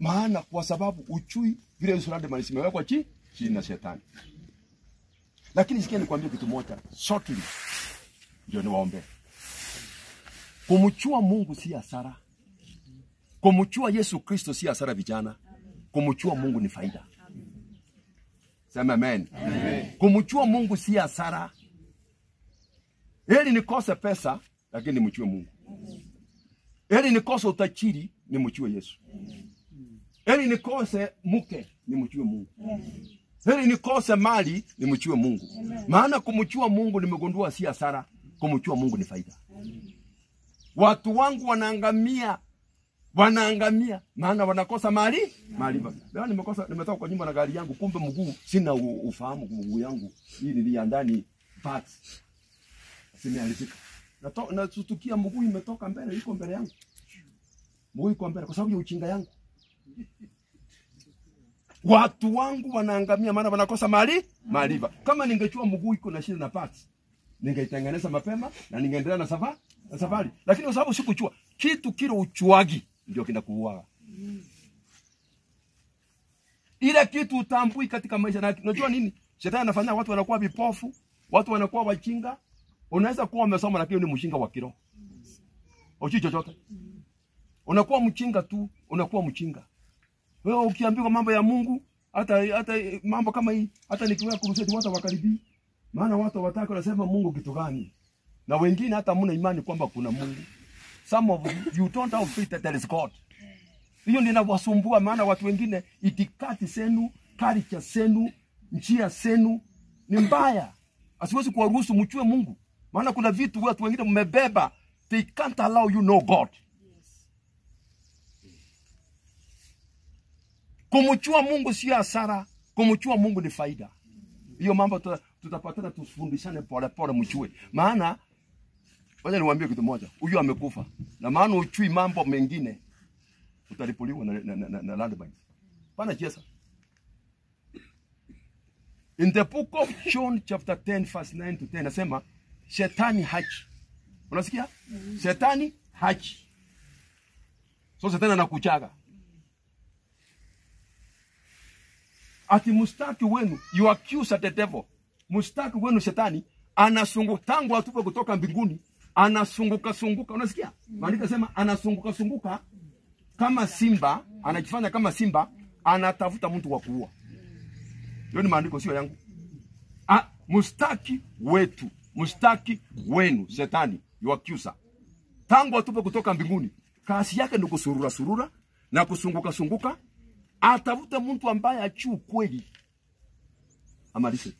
Maana kwa sababu uchui vile usulade malisimewekwa chini na shetani. Lakini sikia nikwambie kitu moja, shortly ndio niwaombe. Kumchua Mungu si hasara. Kumchua Yesu Kristo si hasara vijana. Kumchua Mungu ni faida. Sema amen. Amen. Kumchua Mungu si hasara. Heri nikose pesa lakini nimchue Mungu. Heri nikose utajiri nimchue Yesu. Heri nikose mke nimchue Mungu. Heri nikose mali nimchue Mungu. Maana kumchua Mungu nimegundua si hasara, kumchua Mungu ni faida. Watu wangu wanaangamia maana wanakosa mali. Leo nimetoka kwa nyumba na gari yangu, kumbe mguu sina ufahamu mguu yangu hii nilia ndani parts. Simealizika. Na tutukia mguu imetoka mbele, iko mbele yangu. Mguu iko mbele kwa sababu ya uchinga yangu. Watu wangu wanaangamia maana wanakosa mali. Kama ningechua mguu iko na shida na parts, ningeitengeneza mapema na ningeendelea na safari. Lakini kwa sababu sikuchua, kitu kile uchuagi ndio kinakuua. Ile kitu utambui katika maisha. Na unajua nini? Shetani anafanya watu wanakuwa vipofu, watu wanakuwa wajinga. Unaweza kuwa umesoma lakini ni mjinga wa kiroho. Uchi chochote. Unakuwa mjinga tu, unakuwa mjinga. Wewe ukiambiwa mambo ya Mungu, hata mambo kama hii, hata nikiwa kuruseti watu wakaribii. Maana watu wataka wanasema Mungu kitu gani? Na wengine hata mna imani kwamba kuna Mungu. Some of you don't have faith that there is God. Hiyo ndio inawasumbua, maana watu wengine itikati zenu, culture zenu, njia zenu ni mbaya. Asiwezi kuwaruhusu mchue Mungu. Maana kuna vitu watu wengine mmebeba, they can't allow you know God. Kumchua Mungu si hasara, kumchua Mungu ni faida. Hiyo mambo tutapatana tufundishane pole mchue. Maana wacha niwaambie kitu moja, huyu amekufa. Na maana uchui mambo mengine utalipuliwa na landmines. Pana Yesu. In the book of John chapter 10 verse 9 to 10 nasema shetani hachi. Unasikia? Shetani hachi. So shetani anakuchaga. Ati mustaki wenu, you accuse the devil. Mustaki wenu shetani anasunguka tangu atupe kutoka mbinguni, anasunguka. Unasikia? Maandiko sema anasunguka kama simba, anajifanya kama simba, anatafuta mtu wa kuua. Hiyo ni maandiko sio yangu. Mustaki wenu shetani, you accuse. Tangu atupe kutoka mbinguni, kazi yake ni kusurura na kusunguka. Atafuta mtu ambaye achu kweli. Amalishe.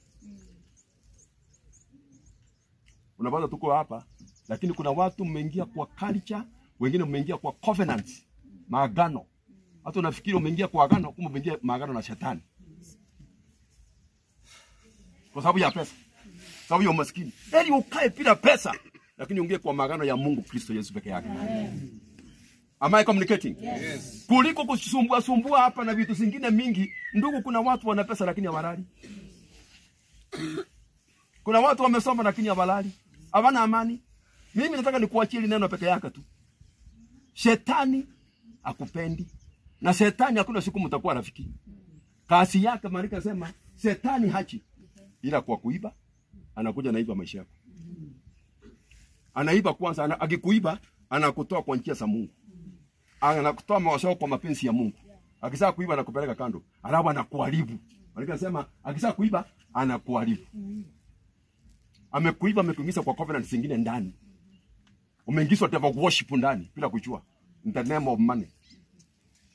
Unapata tuko hapa, lakini kuna watu mmeingia kwa culture, wengine mmeingia kwa covenants, maagano. Hata unafikiri umeingia kwa agano, kumbe umeingia maagano na shetani. Kwa sababu ya pesa. Sababu ya umaskini. Ili ukae bila pesa, lakini ungie kwa maagano ya Mungu Kristo Yesu peke yake. Amen. Am I communicating? Yes. Kuliko kusumbua hapa na vitu zingine mingi. Ndugu, kuna watu wana pesa lakini hawalali. Kuna watu wamesoma lakini hawalali. Hawana amani. Mimi nataka nikuachie neno peke yake tu. Shetani akupendi. Na shetani hakuna siku mtakuwa rafiki. Kazi yake Marika sema shetani hachi. Ila kwa kuiba anakuja naiba maisha yako. Anaiba kwanza, akikuiba anakutoa kwa njia za Mungu. Anakutoa mawazo kwa mapenzi ya Mungu. Akisha kuiba anakupeleka kando. Alafu anakuharibu. Marika sema akisha kuiba anakuharibu. Amekuiba, amekuingiza kwa covenant zingine ndani. Umeingizwa devil worship ndani bila kujua. In the name of money.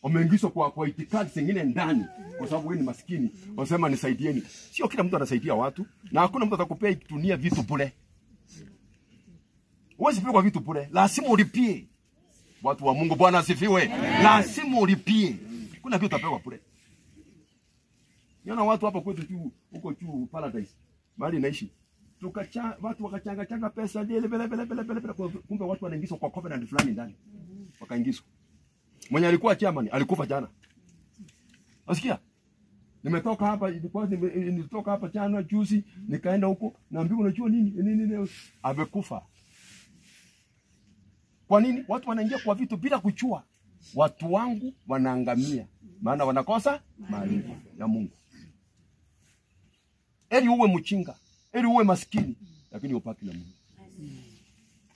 Umeingizwa kwa itikadi zingine ndani kwa sababu wewe ni maskini. Unasema nisaidieni. Sio kila mtu anasaidia watu na hakuna mtu atakupea dunia vitu bure. Huwezi pewa vitu bure. Lazima ulipie. Watu wa Mungu, Bwana asifiwe. Lazima ulipie. Kuna kitu utapewa bure. Niona watu hapa kwetu tu huko juu Paradise. Mahali naishi. Watu wakachanga pesa bele kumbe watu wanaingizwa kwa covenant fulani ndani. Wakaingizwa. Mwenye alikuwa chairman alikufa jana. Unasikia? Nimetoka hapa jana juzi nikaenda huko naambiwa unajua nini amekufa. Kwa nini? Watu wanaingia kwa vitu bila kuchua. Watu wangu wanaangamia maana wanakosa maarifa ya Mungu. Eli uwe mchinga, eli uwe maskini, lakini upaki na Mungu.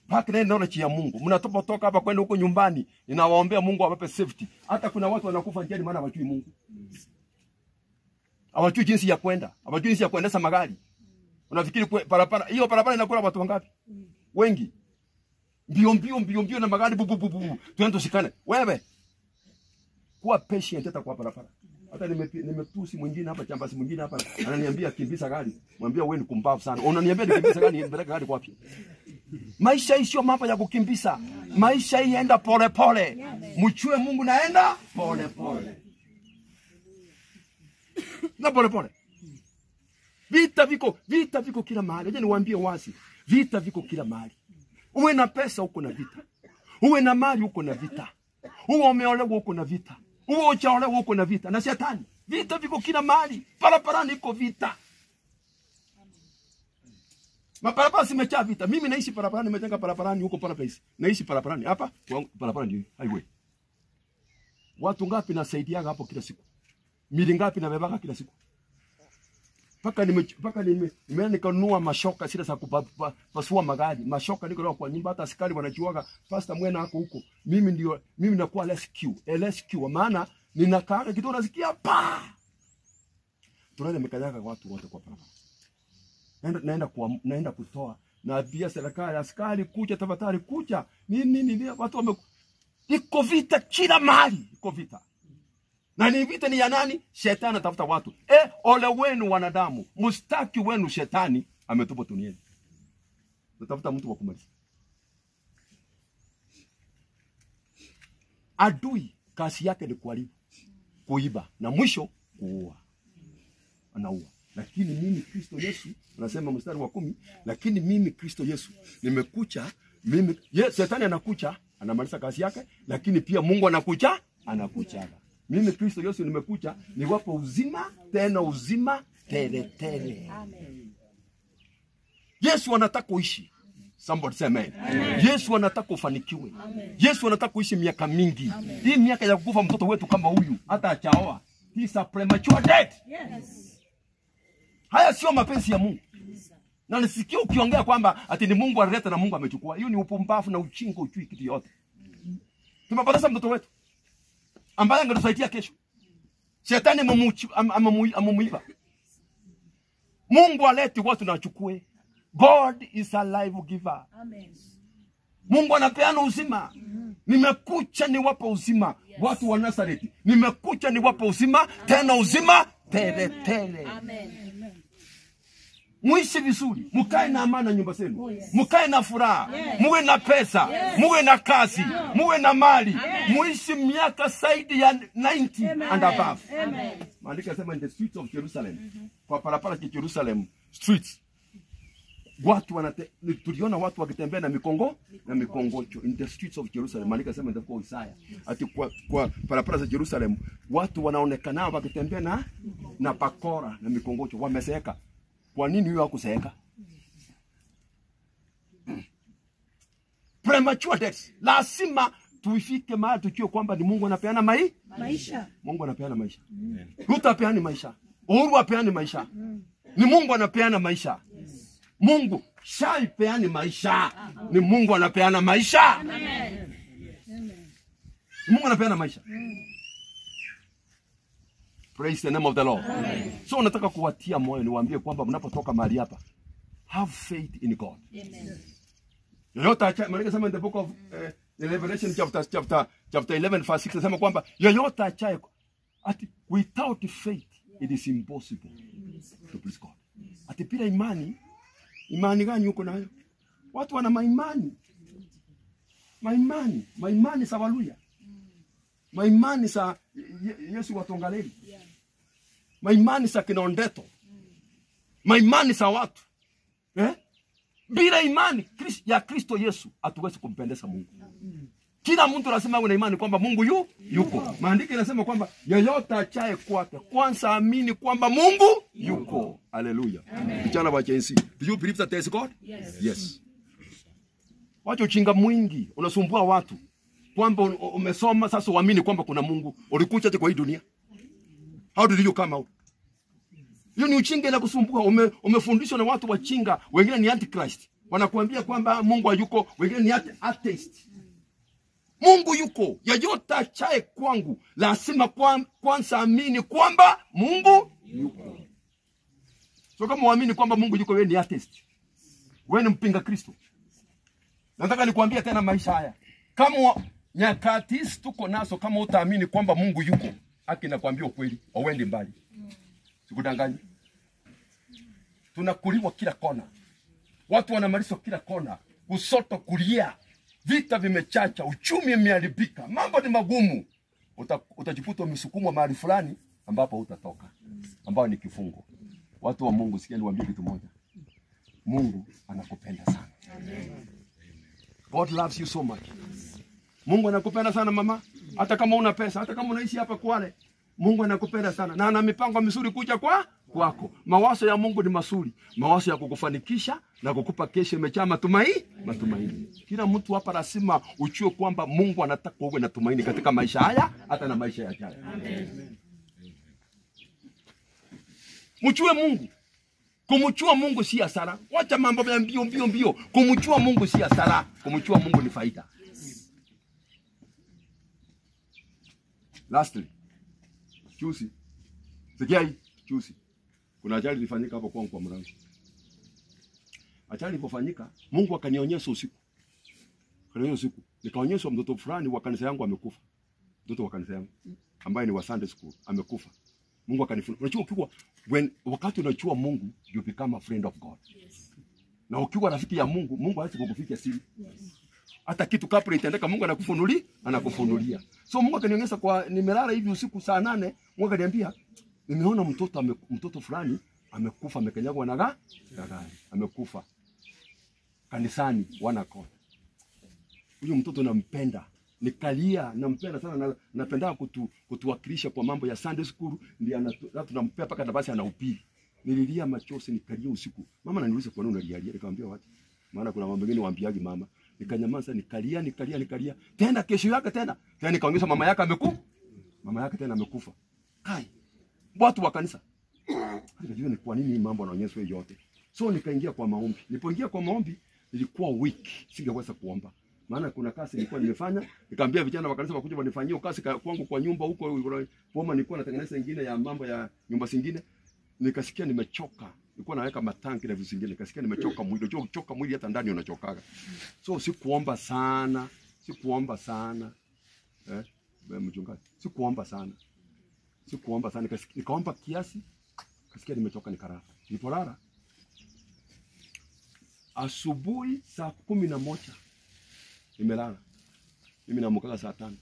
Paki na knowledge ya Mungu. Mnatoka hapa kwenda huko nyumbani, ninawaombea Mungu awape safety. Hata kuna watu wanakufa njiani maana hawajui Mungu. Hawajui jinsi ya kwenda, hawajui jinsi ya kuendesha magari. Unafikiri barabara, hiyo barabara inakula watu wangapi? Wengi. Mbio na magari bubu. Tuende tusikane. Wewe kuwa patient hata kwa barabara. Hata nimetusi mwingine hapa, chambasi mwingine hapa, ananiambia kimbiza gari. Mwambia wewe ni kumbavu sana. Unaniambia nikimbiza gari, nipeleke gari wapi? Maisha hii sio mambo ya kukimbiza. Maisha hii enda pole pole. Mchue Mungu naenda pole pole. Na pole pole. Vita viko kila mahali. Je, niwaambie wazi. Vita viko kila mahali. Uwe na pesa uko na vita. Uwe na mali uko na vita. Uwe umeolewa uko na vita. Uwe hujaolewa uko na vita. Na shetani. Vita viko kila mahali. Barabarani iko vita. Mabarabara zimejaa vita. Mimi naishi barabarani, nimejenga barabarani huko Paradise. Naishi barabarani hapa, barabarani ndio highway. Watu ngapi nasaidiaga hapo kila siku? Mili ngapi nabebaka kila siku? Paka nimeenda nikanunua mashoka sile za kupasua magari. Mashoka niko leo kwa nyumba, hata askari wanajuaga Pastor Mwena hako huko. Mimi nakuwa LSQ maana ninakaaga kitu nasikia pa. Tunaenda mekanyaga watu wote kwa barabara. Naenda kutoa na pia serikali, askari kuja, tafadhali kuja. Nini watu wame iko vita kila mahali, iko vita. Na ni vita ni ya nani? Shetani anatafuta watu. Ole wenu wanadamu, mustaki wenu shetani ametupa duniani. Natafuta mtu wa kumaliza. Adui kazi yake ni kuharibu, kuiba na mwisho kuua. Anaua. Lakini mimi Kristo Yesu, anasema mstari wa 10, lakini mimi Kristo Yesu nimekuja, shetani anakuja, anamaliza kazi yake, lakini pia Mungu anakuja. Mimi Kristo Yesu nimekuja niwape uzima, tena uzima tele. Amen. Yesu anataka kuishi. Somebody say amen. Amen. Yesu anataka ufanikiwe. Amen. Yesu anataka kuishi miaka mingi. Amen. Hii miaka ya kukufa mtoto wetu kama huyu hata achaoa, he is a premature death. Yes. Haya sio mapenzi ya Mungu. Na nisikia ukiongea kwamba ati ni Mungu alileta na Mungu amechukua. Hiyo ni upumbavu na uchingo, uchui kitu yote. Tumepoteza mtoto wetu ambaye angetusaidia kesho. Shetani amemuiba. Mungu aleti watu na achukue. God is a life giver. Amen. Mungu anapeana uzima. Nimekuja niwape uzima. Watu wa Nazareti. Nimekuja niwape uzima, tena uzima tele. Amen. Muishi vizuri, mukae na amani nyumba zenu. Mukae na furaha, muwe na pesa, muwe na kazi, muwe na mali. Muishi miaka zaidi ya 90 and above. Maandiko yanasema in the streets of Jerusalem. Kwa parapara ya Jerusalem streets. Tuliona watu wakitembea na mikongocho in the streets of Jerusalem. Maandiko yanasema ndio kwa Isaya. Ati kwa parapara za Jerusalem watu wanaonekana wakitembea na bakora na mikongocho, wameseeka. Kwa nini huyo hakuseeka? Premature death. Lazima tuifike mahali tujue kwamba ni Mungu anapeana maisha. Mungu anapeana maisha. Ruta apeani maisha. Uhuru apeani maisha. Ni Mungu anapeana maisha. Mungu shaipeani maisha. Ni Mungu anapeana maisha. Amen. Mungu anapeana maisha. Praise the name of the Lord. Amen. So nataka kuwatia moyo niwaambie kwamba mnapotoka mahali hapa, have faith in God. Amen. Yoyote acha, maana sema in the book of Revelation chapter 11 verse 6 nasema kwamba yoyote achaye ati without faith it is impossible to please God. Ati bila imani gani uko nayo? Watu wana maimani sa Waluya. Maimani sa Yesu watongaleli. Maimani sa Kinondeto. Maimani sa watu. Bila imani ya Kristo Yesu hatuwezi kumpendeza Mungu. Kila mtu lazima awe na imani kwamba Mungu yuko. Maandiko yanasema kwamba yeyote achaye kwake kwanza amini kwamba Mungu yuko. Hallelujah. Vijana wa Gen Z, do you believe that there is God? Yes. Wacho chinga mwingi unasumbua watu. kwamba umesoma sasa uamini kwamba kuna Mungu. Ulikuja kwa hii dunia. How did you come out? Hiyo ni uchinga na kusumbua. Umefundishwa na watu wachinga, wengine ni antichrist. Wanakuambia kwamba Mungu hayuko, wengine ni atheist. Mungu yuko. Yeyote achaye kwangu lazima kwanza amini kwamba Mungu yuko. So kama uamini kwamba Mungu yuko, wewe ni atheist. Wewe ni mpinga Kristo. Nataka nikwambie tena maisha haya. Kama nyakati tuko nazo, kama utaamini kwamba Mungu yuko, haki nakwambia ukweli, uende mbali. Sikudanganyi. Tunakuliwa kila kona. Watu wanamalizwa kila kona. Usoto kulia. Vita vimechacha, uchumi umeharibika. Mambo ni magumu. Utajiputa umesukumwa mahali fulani ambapo utatoka. Ambao ni kifungo. Watu wa Mungu, sikia niwaambie kitu moja. Mungu anakupenda sana. Amen. God loves you so much. Mungu anakupenda sana mama. Hata kama una pesa, hata kama unaishi hapa Kwale, Mungu anakupenda sana. Na ana mipango mizuri kuja kwako. Mawazo ya Mungu ni mazuri. Mawazo ya kukufanikisha na kukupa kesho imejaa matumaini. Kila mtu hapa lazima ujue kwamba Mungu anataka uwe na tumaini katika maisha haya, hata na maisha yajayo. Amen. Mchue Mungu. Kumchua Mungu si hasara. Wacha mambo ya mbio. Kumchua Mungu si hasara. Kumchua Mungu ni faida. Lastly, juzi. Sikia hii, juzi. Kuna ajali ilifanyika hapo kwangu kwa mlango. Ajali ilipofanyika, Mungu akanionyesha usiku. Nikaonyeshwa mtoto fulani wa kanisa yangu amekufa. Mtoto wa kanisa yangu ambaye ni wa Sunday school amekufa. Mungu akanifunua. Unajua ukiwa wakati unachua Mungu, you become a friend of God. Yes. Na ukiwa rafiki ya Mungu, Mungu hawezi kukuficha siri. Yes. Hata kitu kabla itendeka Mungu anakufunulia. So Mungu akanionyesha nimelala hivi usiku saa 8, Mungu akaniambia, nimeona mtoto fulani amekufa, amekanyagwa na gari. Amekufa. Kanisani wanakona. Huyo mtoto nampenda. Nikalia, nampenda sana, napenda kutuwakilisha kwa mambo ya Sunday school, ndio tunampea paka na basi anahubiri. Nililia machozi, nikalia usiku. Mama ananiuliza kwa nini unalia? Nikamwambia wapi? Maana kuna mambo mengine waambiagi mama. Nikanyamaza, nikalia. Tena kesho yake tena nikaongeza mama yake amekufa. Mama yake tena amekufa. Kai. Watu wa kanisa. Nikajua ni kwa nini mambo yanaonyeshwa yote. So nikaingia kwa maombi. Nilipoingia kwa maombi, nilikuwa weak, singeweza kuomba. Maana kuna kazi nilikuwa nimefanya, nikamwambia vijana wa kanisa wakuja wanifanyie kazi kwangu kwa nyumba huko Boma, nilikuwa natengeneza nyingine ya mambo ya nyumba zingine. Nikasikia nimechoka. Nilikuwa naweka matanki na vitu vingine. Nikasikia nimechoka mwili. Unajua uchoka mwili hata ndani unachokaga. So sikuomba sana. Mchungaji. Sikuomba sana. Nikaomba kiasi. Nikasikia nimechoka nikalala. Nilipolala asubuhi saa 11 nimelala. Mimi naamka saa 5.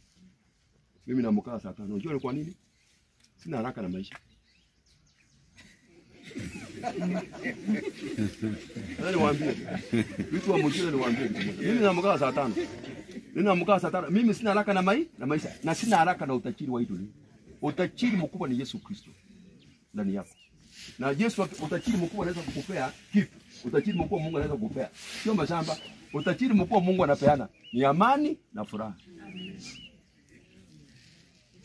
Unajua ni kwa nini? Sina haraka na maisha. Niwaambie. Vitu wa mjini niwaambie. Mimi naamka saa 5. Mimi sina haraka na maisha. Na sina haraka na utajiri wa hii dunia. Utajiri mkubwa ni Yesu Kristo ndani yako. Na Yesu utajiri mkubwa anaweza kukupea kitu. Utajiri mkubwa Mungu anaweza kukupea. Sio mashamba. Utajiri mkubwa Mungu anapeana ni amani na furaha.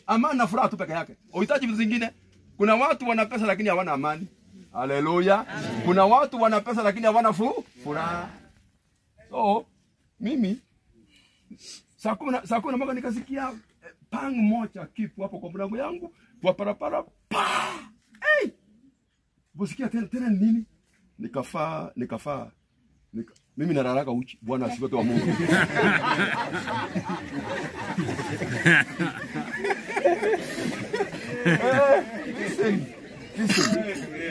Amani na furaha tu peke yake. Uhitaji vitu vingine. Kuna watu wana pesa lakini hawana amani. Haleluya. Kuna watu wana pesa lakini hawana furaha. So mimi saa 10 mwaka nikasikia pang moja kipu hapo kwa mlango yangu, kwa parapara. Hey! Busikia tena nini? Nikafaa. Mimi nararaka uchi. Bwana asifiwe wa Mungu. Listen.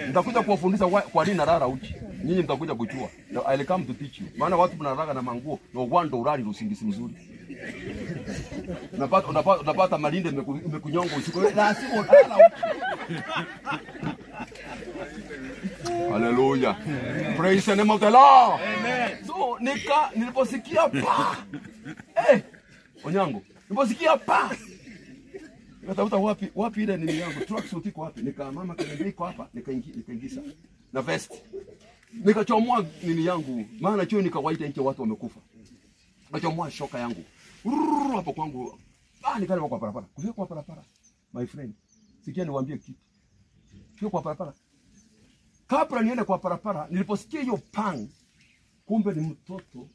Nitakuja kuwafundisha kwa nini narara uchi. Nyinyi mtakuja kujua. I'll come to teach you. Maana watu mnaraka na manguo na uwando urali usingisi mzuri. Unapata malinde imekunyonga usiku. Lazima ulala uchi. Hallelujah. Praise the name of the Lord. Amen. So niliposikia Onyango. Niliposikia nikatafuta wapi ile nini yangu, truck suit iko wapi? Mama kaniambia iko hapa, nikaingiza na vest. Nikachomoa nini yangu, maana chuo nikawaita nje watu wamekufa. Nikachomoa shoka yangu. Hapo kwangu. Nikaenda kwa barabara. Kufika kwa barabara. My friend. Sikia niwaambie kitu. Kufika kwa barabara. Kabla niende kwa barabara, niliposikia hiyo pang, kumbe ni mtoto.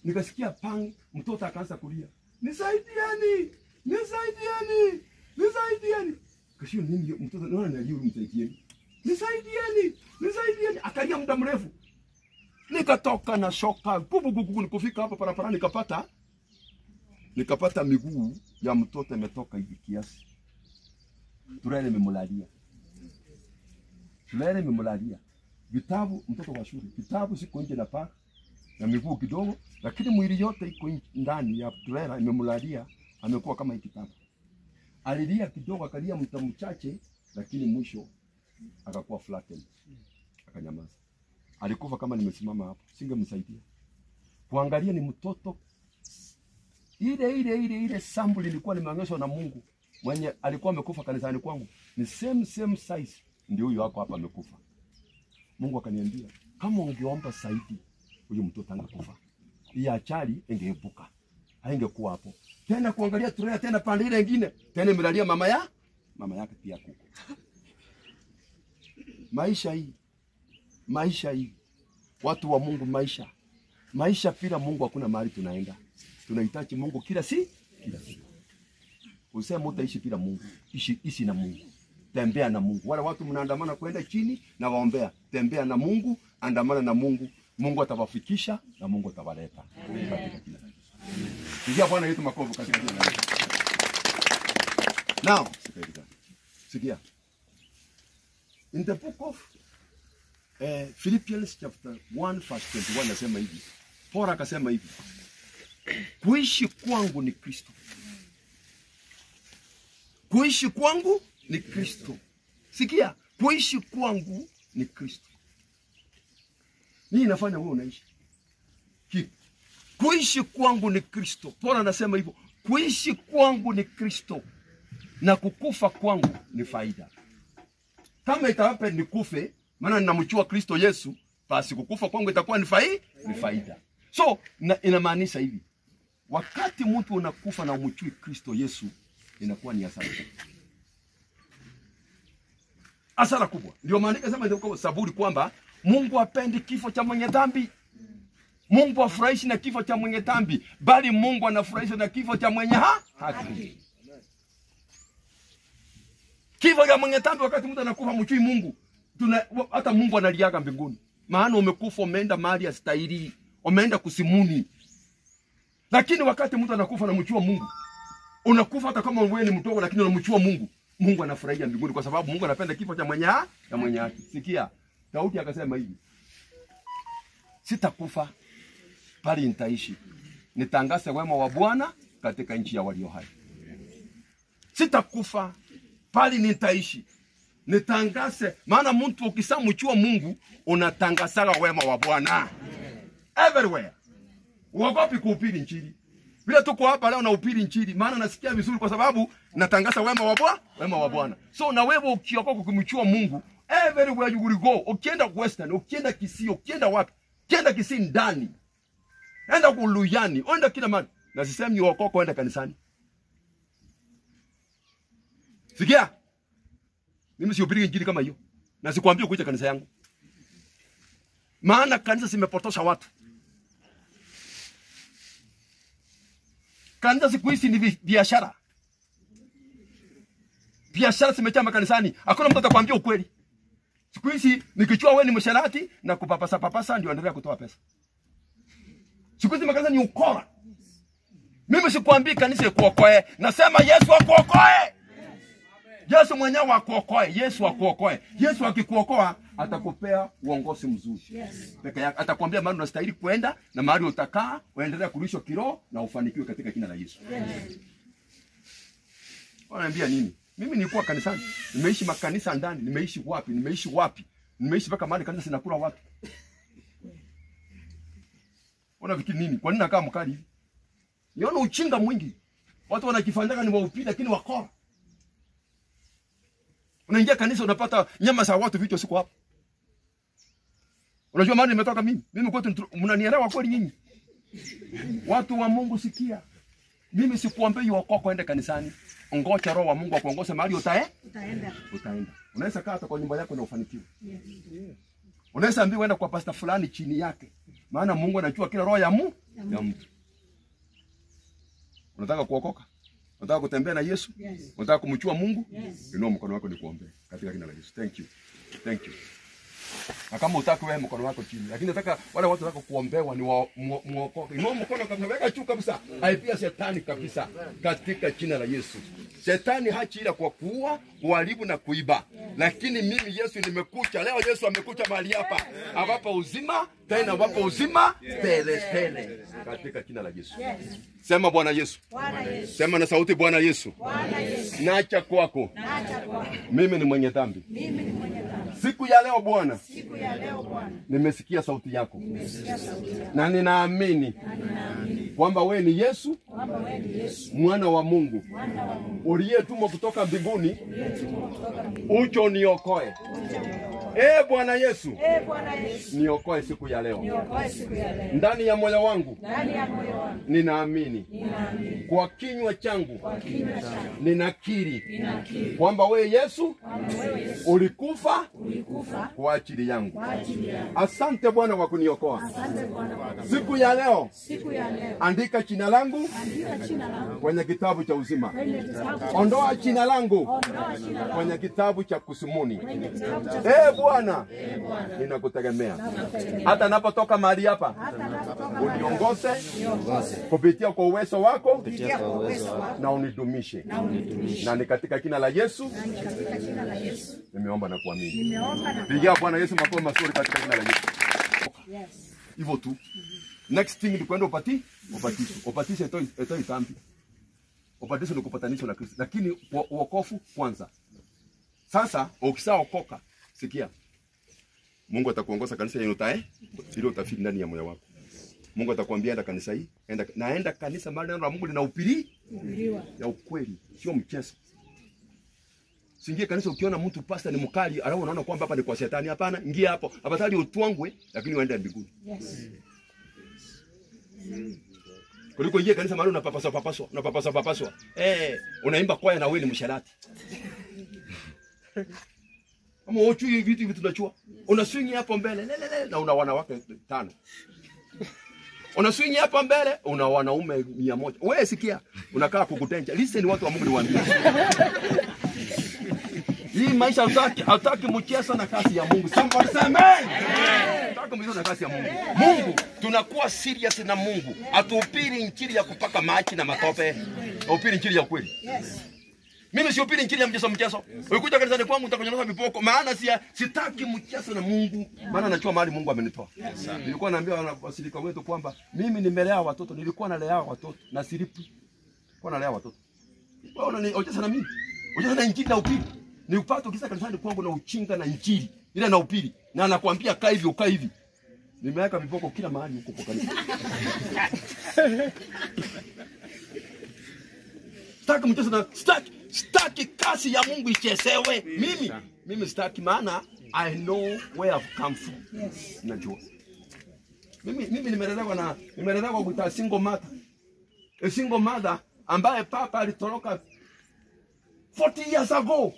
Nikasikia pang, mtoto akaanza kulia. Nisaidieni! Nisaidieni! Nisaidieni! Kashio nini mtoto naona analia msaidieni. Nisaidieni! Nisaidieni! Akalia muda mrefu. Nikatoka na shoka. Nikufika hapa barabarani nikapata miguu ya mtoto imetoka hivi kiasi. Tulele imemlalia. Vitabu mtoto wa shule. Vitabu siko nje na paka na miguu kidogo, lakini mwili yote iko ndani ya tulele imemlalia, amekuwa kama hiki kitabu. Alilia kidogo, akalia muda mchache, lakini mwisho akakuwa flattened. Akanyamaza. Alikufa kama nimesimama hapo. Singemsaidia. Kuangalia ni mtoto ile sample ilikuwa nimeonyeshwa na Mungu. Mwenye alikuwa amekufa kanisani kwangu. Ni same size. Ndio huyo wako hapa amekufa. Mungu akaniambia, kama ungeomba zaidi, huyo mtoto angekufa. Hii achali ingeepuka. Haingekuwa hapo. Tena kuangalia tulea tena pande ile nyingine, tena imelalia mama yake pia kuko. Maisha hii. Watu wa Mungu maisha bila Mungu hakuna mahali tunaenda. Tunahitaji Mungu kila siku. Useme utaishi bila Mungu. Ishi na Mungu. Tembea na Mungu. Wale watu mnaandamana kwenda chini na waombea. Tembea na Mungu, andamana na Mungu. Mungu atawafikisha na Mungu atawaleta. Sikia Bwana yetu makovu katika jina la Yesu. Now, sikia. In the book of Philippians chapter 1 verse 21 nasema hivi. Paul akasema hivi. Kuishi kwangu ni Kristo. Kuishi kwangu ni Kristo. Sikia, kuishi kwangu ni Kristo. Nini inafanya wewe unaishi? Kuishi kwangu ni Kristo. Paul anasema hivyo. Kuishi kwangu ni Kristo. Na kukufa kwangu ni faida. Kama itawape nikufe, maana ninamjua Kristo Yesu, basi kukufa kwangu itakuwa ni faida. So, inamaanisha hivi. Wakati mtu unakufa na umjui Kristo Yesu, inakuwa ni hasara kubwa. Hasara kubwa. Ndio maana nikasema ndio Zaburi kwamba Mungu hapendi kifo cha mwenye dhambi. Mungu hafurahishi na kifo cha mwenye dhambi, bali Mungu anafurahisha na kifo cha mwenye haki. Kifo cha mwenye dhambi wakati mtu anakufa mchui Mungu, hata Mungu analiaga mbinguni. Maana umekufa umeenda mahali ya stahili, umeenda kusimuni. Lakini wakati mtu anakufa na mchua Mungu, unakufa hata kama wewe ni mdogo lakini unamchua Mungu, Mungu anafurahia mbinguni kwa sababu Mungu anapenda kifo cha mwenye haki. Sikia, Daudi akasema hivi. Sitakufa bali nitaishi. Nitangaze wema wa Bwana katika nchi ya walio hai. Sitakufa bali nitaishi. Nitangaze, maana mtu ukisamchua Mungu unatangaza wema wa Bwana everywhere. Uogopi kuhubiri injili. Bila tuko hapa leo na uhubiri injili, maana nasikia vizuri kwa sababu natangaza wema wa Bwana. So na wewe ukiokoka kumchua Mungu, everywhere you will go. Ukienda Western, ukienda Kisii, ukienda wapi? Ukienda Kisii ndani. Enda kuluyani, enda kila mahali. Na sisemi ni uokoka uende kanisani. Sikia? Mimi sihubiri injili kama hiyo. Na sikwambia kuja kanisa yangu. Maana kanisa zimepotosha watu. Kanisa siku hizi ni biashara. Biashara zimejaa makanisani. Hakuna mtu atakwambia ukweli. Siku hizi nikichua wewe ni msharati na kupapasa ndio endelea kutoa pesa. Siku hizi makanisa ni ukora. Mimi sikwambii kanisa ikuokoe, nasema Yesu akuokoe. Yesu mwenyewe akuokoe, Yesu akuokoe. Yesu akikuokoa atakupea uongozi mzuri. Peke yake atakwambia mahali unastahili kwenda na mahali utakaa, uendelee kulishwa kiroho na ufanikiwe katika jina la Yesu. Wanaambia nini? Mimi nilikuwa kanisani, nimeishi makanisa ndani, nimeishi wapi? Nimeishi mpaka mahali kanisa zinakula watu. Unafikiri nini? Kwa nini nakaa mkali hivi? Niona uchinga mwingi. Watu wanajifanyanga ni wahubiri lakini wakora. Unaingia kanisa unapata nyama za watu vitu siku hapo. Unajua maana nimetoka mimi? Mimi kwetu mnanielewa kweli nyinyi? Watu wa Mungu sikia. Mimi sikuombei uokoke uende kanisani. Ngoja Roho wa Mungu akuongoze mahali utaenda. Unaweza kaa hata kwa nyumba yako na ufanikiwe. Unaweza ambiwa uende kwa pastor fulani chini yake. Maana Mungu anajua kila roho ya mtu. Unataka kuokoka? Unataka kutembea na Yesu? Unataka kumjua Mungu? Inua mkono wako nikuombee katika jina la Yesu. Thank you. Na kama utaki wewe mkono wako chini. Lakini nataka wale watu wanataka kuombewa ni muokoke. Inua mkono kabisa, weka juu kabisa. Aipia shetani kabisa katika jina la Yesu. Shetani hachila kwa kuua, kuharibu na kuiba. Lakini mimi Yesu nimekuja. Leo Yesu amekuja mahali hapa. Awapa uzima, tena awapa uzima tele katika jina la Yesu. Sema Bwana Yesu. Sema na sauti Bwana Yesu. Naacha kwako. Mimi ni mwenye dhambi. Siku ya leo Bwana, nimesikia sauti yako. Na ninaamini kwamba wewe ni Yesu, mwana wa Mungu, uliyetumwa kutoka mbinguni uje uniokoe. Bwana Yesu, niokoe siku ya leo. Ndani ya moyo wangu ninaamini. Kwa kinywa changu ninakiri kwamba wewe Yesu ulikufa kwa ajili yangu. Asante Bwana kwa kuniokoa. Siku ya leo andika jina langu kwenye kitabu cha uzima. Ondoa jina langu kwenye kitabu cha kusimuni. Bwana, ninakutegemea. Hata napotoka mahali hapa, uniongoze kupitia kwa uwezo wako na unidumishe. Na ni katika jina la Yesu nimeomba na kuamini. Pigia Bwana Yesu makofi mazuri katika jina la Yesu. Hivyo tu. Next thing ni kwenda upatizo etoi dhambi. Upatizo ni kupatanisho na Kristo. Lakini wokovu kwanza. Sasa ukishaokoka, sikia. Mungu atakuongoza kanisa yenye ili utafiti ndani ya moyo wako. Mungu atakwambia enda kanisa hii, enda kanisa mahali neno la Mungu linahubiriwa ya ukweli, sio mchezo. Singie kanisa ukiona mtu pastor ni mkali, alafu unaona kwamba hapa ni kwa shetani. Hapana, ingia hapo. Afadhali utwangwe lakini uende mbinguni. Kuliko ingia kanisa mahali unapapaswa. Unaimba kwaya na wewe ni msharati. Ama uchui vitu tunachua. Unaswingi hapo mbele na una wanawake 5. Unaswingi hapo mbele una wanaume 100. Wewe sikia, unakaa kukutenja. Listen watu wa Mungu niwaambie. Hii maisha hataki mchezo na kazi ya Mungu. Somebody say amen. Hataki mchezo na kazi ya Mungu. Mungu tunakuwa serious na Mungu. Atuhubiri injili ya kupaka maji na matope. Uhubiri injili ya kweli. Mimi sihubiri injili ya mchezo. Ukikuja kanisani kwangu utakonyoza vipoko, maana sitaki mchezo na Mungu, maana najua mahali Mungu amenitoa. Nilikuwa naambia washirika wetu kwamba mimi nimelea watoto, nilikuwa nalea watoto na silipi. Kwa nalea watoto. Wewe unanionyesha na mimi. Unajua na injili na upili. Ni upate ukisa kanisani kwangu na uchinga na injili. Ila na upili. Na anakuambia kaa hivi ukaa hivi. Nimeweka vipoko kila mahali huko kwa kanisa. Sitaki mchezo na sitaki kazi ya Mungu ichezewe. Mimi sitaki, maana I know where I've come from. Najua. Mimi nimelelewa kwa single mother. A single mother ambaye papa alitoroka 40 years ago.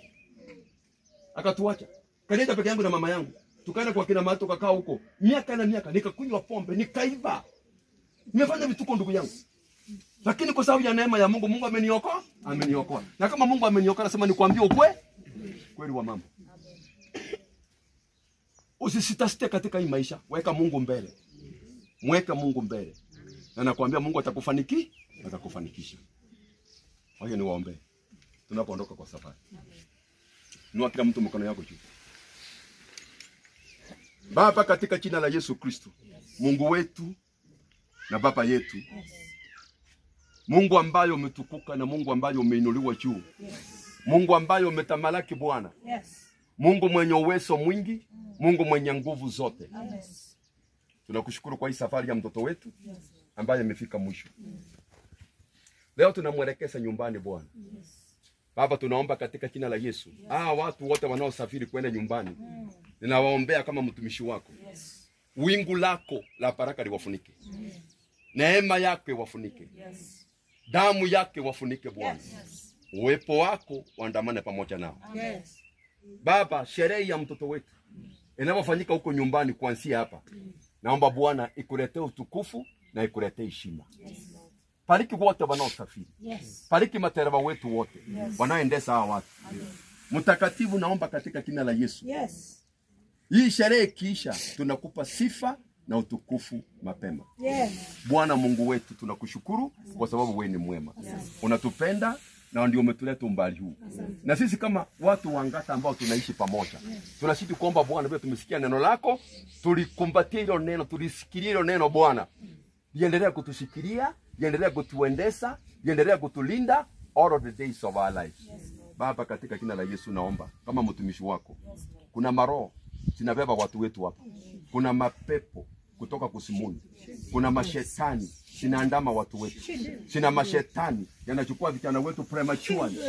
Akatuacha. Kanienda peke yangu na mama yangu. Tukaenda kwa kina mama tukakaa huko. Miaka na miaka nikakunywa pombe, nikaiba. Nimefanya vituko ndugu yangu. Lakini kwa sababu ya neema ya Mungu, Mungu ameniokoa. Na kama Mungu ameniokoa, nasema nikwambie kweli wa mambo. Usisitasite katika hii maisha, weka Mungu mbele. Mweka Mungu mbele. Na nakwambia Mungu atakufanikisha. Kwa hiyo niwaombe tunapoondoka kwa safari. Inua kila mtu mkono yako juu. Baba, katika jina la Yesu Kristo, Mungu wetu na Baba yetu. Mungu ambaye umetukuka na Mungu ambaye umeinuliwa juu. Mungu ambaye umetamalaki Bwana. Mungu mwenye uwezo mwingi, Mungu mwenye nguvu zote. Tunakushukuru kwa hii safari ya mtoto wetu ambaye amefika mwisho. Leo tunamwelekeza nyumbani Bwana. Baba, tunaomba katika jina la Yesu. Watu wote wanaosafiri kwenda nyumbani, ninawaombea kama mtumishi wako. Wingu lako la baraka liwafunike. Neema yako iwafunike. Damu yake wafunike Bwana. Uwepo wako waandamane pamoja nao. Baba, sherehe ya mtoto wetu inapofanyika huko nyumbani kuanzia hapa, naomba Bwana ikuletee utukufu na ikuletee heshima. Bariki wote wanaosafiri. Bariki madereva wetu wote wanaoendesha hawa watu. Mtakatifu, naomba katika jina la Yesu. Hii sherehe kisha tunakupa sifa na utukufu mapema. Bwana Mungu wetu, tunakushukuru kwa sababu wewe ni mwema. Unatupenda na ndio umetuleta umbali huu. Na sisi kama watu wa Ngata ambao tunaishi pamoja, tunashidi kuomba Bwana, wewe tumesikia neno lako, tulikumbatia hilo neno, tulisikilia hilo neno Bwana. Liendelea kutushikilia, liendelea kutuendesha, liendelea kutulinda all of the days of our lives. Baba, katika jina la Yesu naomba kama mtumishi wako. Kuna maroho zinabeba watu wetu hapa. Kuna mapepo kutoka kusimuni. Kuna mashetani zinaandama watu wetu. Sina mashetani yanachukua vijana wetu prematurely.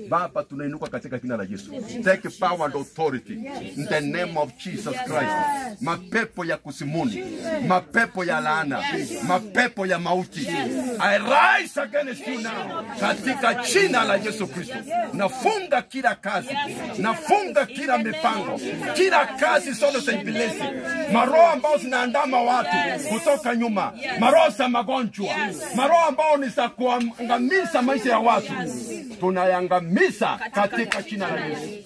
Baba, tunainuka katika jina la Yesu. Take power and authority in the name of Jesus Christ. Mapepo ya kusimuni, mapepo ya laana, mapepo ya mauti, I rise against you now katika jina la Yesu Kristo. Nafunga kila kazi, nafunga kila mipango, kila kazi zote za ibilisi, maroho ambao zinaandama watu kutoka nyuma, maroho za magonjwa, maroho ambao ni za kuangamiza maisha ya watu, tunayangamiza katika jina la Yesu.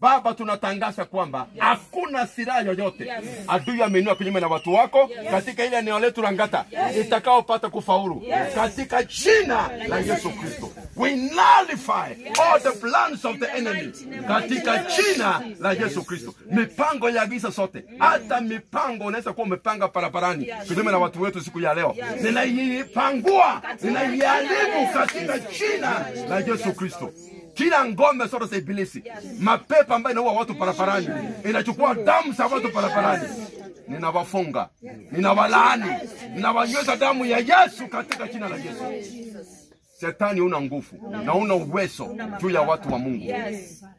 Baba, tunatangaza kwamba hakuna silaha yoyote adui ameinua kinyume na watu wako katika ile eneo letu la Ngata itakaopata kufaulu katika jina la Yesu Kristo. We nullify all the plans of the enemy katika jina la Yesu Kristo. Mipango ya giza sote, hata mipango unaweza kuwa umepanga barabarani kinyume na watu wetu siku ya leo, ninaipangua, ninaiharibu katika jina la Yesu Kristo. Kila ngome zote za ibilisi, mapepo ambayo inaua watu barabarani, inachukua damu za watu barabarani, ninawafunga, ninawalaani, ninawanyweza damu ya Yesu katika jina la Yesu. Shetani una nguvu na una uwezo juu ya watu wa Mungu.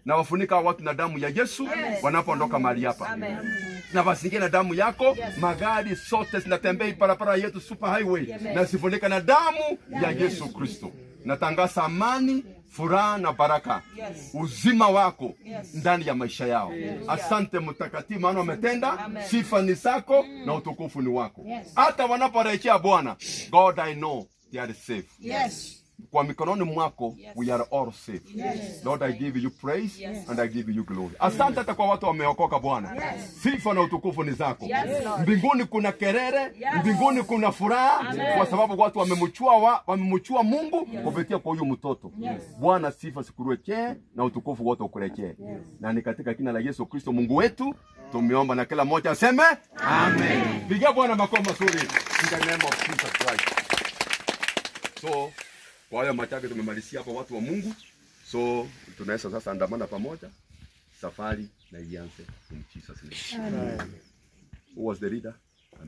Na wafunika watu na damu ya Yesu wanapoondoka mahali hapa. Na wasingie na damu yako, magari sote zinatembea barabara yetu super highway, na sifunika na damu ya Yesu Kristo. Natangaza amani, furaha na baraka, uzima wako ndani ya maisha yao. Asante mtakatifu, maana umetenda, sifa ni zako na utukufu ni wako. Hata wanaporejea Bwana, God, I know they are safe. Kwa mikononi mwako we are all safe. Lord, I give you praise and I give you glory. Asante hata kwa watu wameokoka Bwana. Sifa na utukufu ni zako. Mbinguni kuna kelele, mbinguni kuna furaha kwa sababu watu wamemchua Mungu kupitia kwa huyu mtoto. Bwana, sifa sikuruekee na utukufu wote ukurekee. Na ni katika jina la Yesu Kristo Mungu wetu tumeomba, na kila mmoja aseme amen. Pigia Bwana makofi mazuri in the name of Jesus Christ. So kwa hiyo machache tumemalizia hapa watu wa Mungu. So tunaweza sasa andamana pamoja, safari na ianze in Jesus name. Amen. Who was the leader?